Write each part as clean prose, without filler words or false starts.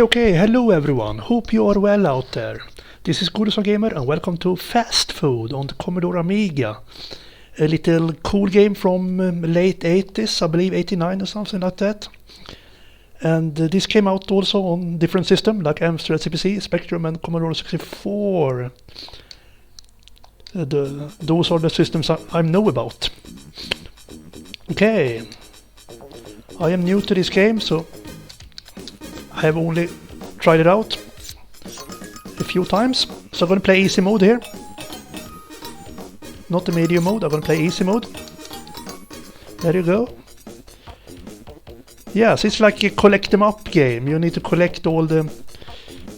Okay, hello everyone, hope you are well out there. This is Godison Gamer and welcome to Fast Food on the Commodore Amiga. A little cool game from late 80s, I believe 89 or something like that. And this came out also on different systems like Amstrad CPC, Spectrum and Commodore 64. Those are the systems I know about. Okay, I am new to this game, so I have only tried it out a few times, so I'm going to play easy mode here. Not the medium mode, I'm going to play easy mode. There you go. Yes, it's like a collect them up game. You need to collect all the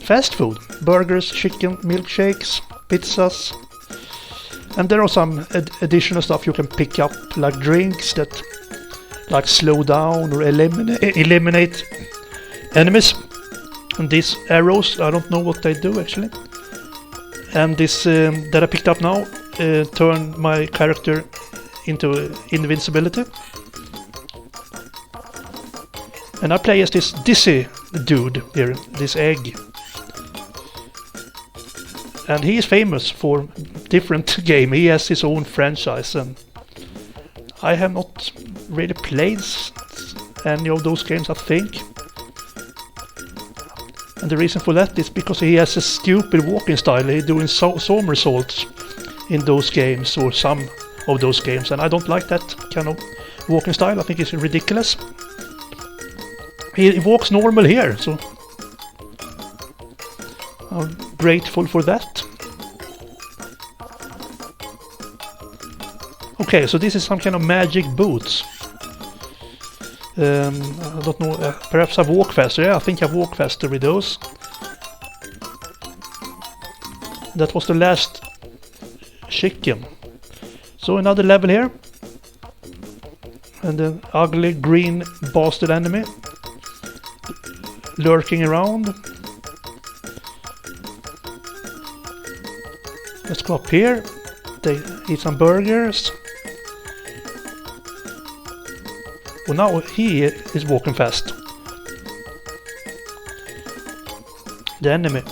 fast food. Burgers, chicken, milkshakes, pizzas. And there are some additional stuff you can pick up, like drinks that like slow down or eliminate enemies. And these arrows, I don't know what they do actually. And this that I picked up now turn my character into invincibility. And I play as this dizzy dude here, this egg. And he is famous for different game. He has his own franchise, and I have not really played any of those games, I think. And the reason for that is because he has a stupid walking style. He's doing somersaults in those games, or some of those games, and I don't like that kind of walking style. I think it's ridiculous. He walks normal here, so I'm grateful for that. Okay, so this is some kind of magic boots. I don't know, perhaps I walk faster. Yeah, I think I walk faster with those. That was the last chicken. So another level here. And an ugly green bastard enemy lurking around. Let's go up here. They eat some burgers. Well, now he is walking fast. The enemy.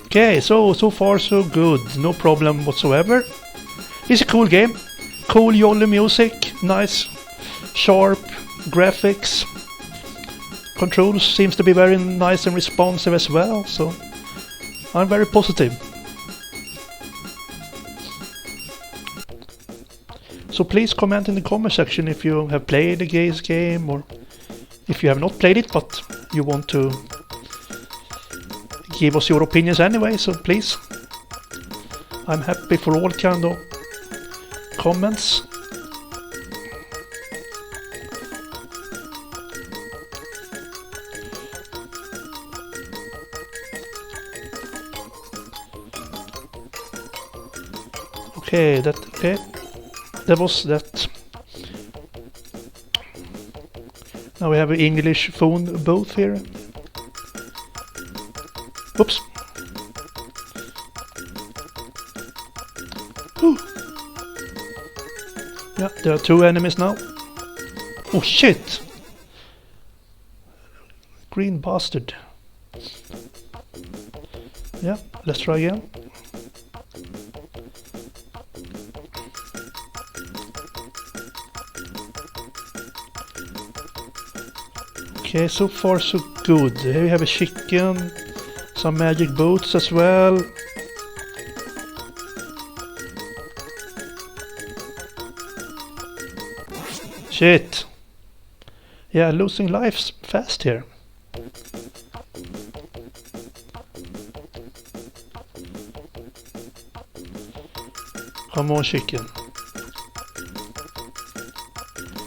Okay, so far so good. No problem whatsoever. It's a cool game. Cool jolly music. Nice sharp graphics. Controls seems to be very nice and responsive as well, so I'm very positive. So please comment in the comment section if you have played the game, or if you have not played it but you want to give us your opinions anyway, so please. I'm happy for all kind of comments. Okay, that was that. Now we have an English phone booth here. Oops. Whew. Yeah, there are two enemies now. Oh shit! Green bastard. Yeah, let's try again. Okay, so far so good. Here we have a chicken, some magic boots as well. Shit. Yeah, losing lives fast here. Come on, chicken.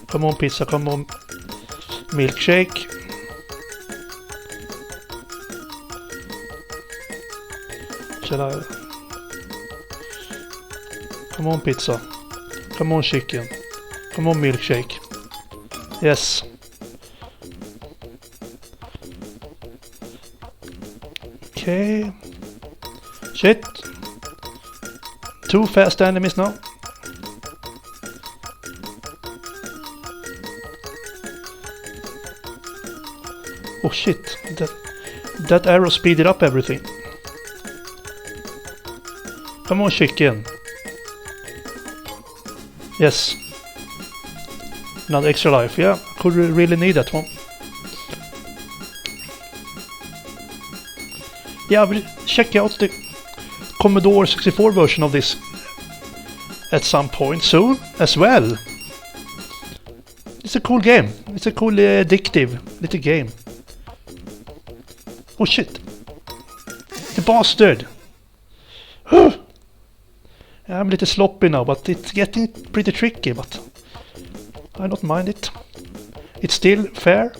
Come on, pizza, come on, milkshake. Shall I? Come on, pizza. Come on, chicken. Come on, milkshake. Yes. Okay. Shit. 2 fast enemies now. Oh shit, that arrow speeded up everything. Come on, chicken. Yes. Another extra life, yeah. Could really need that one. Yeah, I will check out the Commodore 64 version of this at some point soon as well. It's a cool game. It's a cool addictive little game. Oh shit. The bastard. I'm a little sloppy now, but it's getting pretty tricky, but I don't mind it. It's still fair.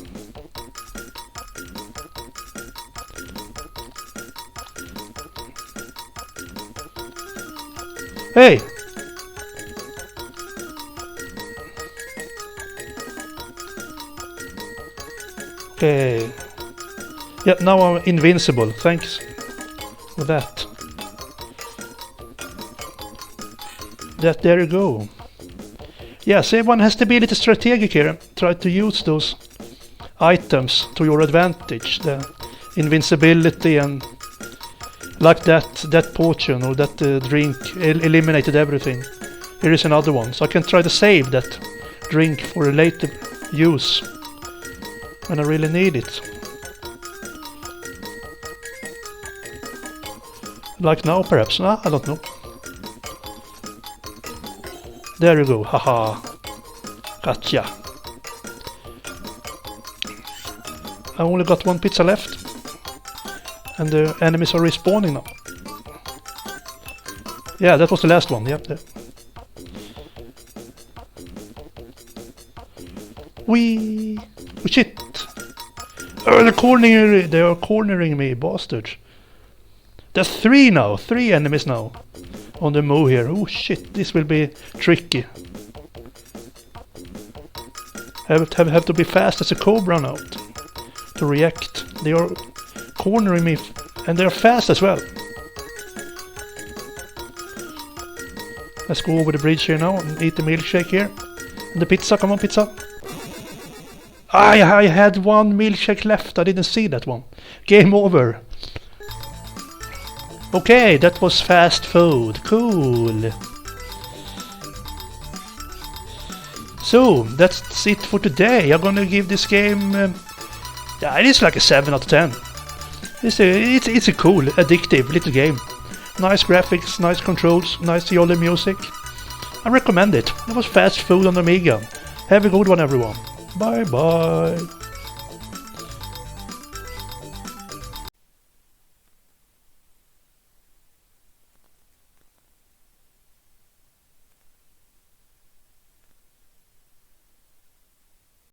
Hey! Okay. Yeah, now I'm invincible. Thanks for that. There you go. Yeah, so everyone has to be a little strategic here and try to use those items to your advantage. The invincibility and like that potion or that drink eliminated everything. Here is another one, so I can try to save that drink for a later use when I really need it. Like now perhaps? Nah, I don't know. There you go, haha. Gotcha. I only got 1 pizza left. And the enemies are respawning now. Yeah, that was the last one, yep. There. Whee! Oh shit! Oh, they are cornering me, bastards. There's 3 now, 3 enemies now. On the move here. Oh shit, this will be tricky. Have to be fast as a cobra now to react. They are cornering me and they are fast as well. Let's go over the bridge here now and eat the milkshake here. And the pizza, come on pizza. I had 1 milkshake left, I didn't see that one. Game over. Okay, that was fast food. Cool. So, that's it for today. I'm gonna give this game... yeah, it is like a 7 out of 10. It's a cool, addictive little game. Nice graphics, nice controls, nice jolly music. I recommend it. That was fast food on Amiga. Have a good one, everyone. Bye bye.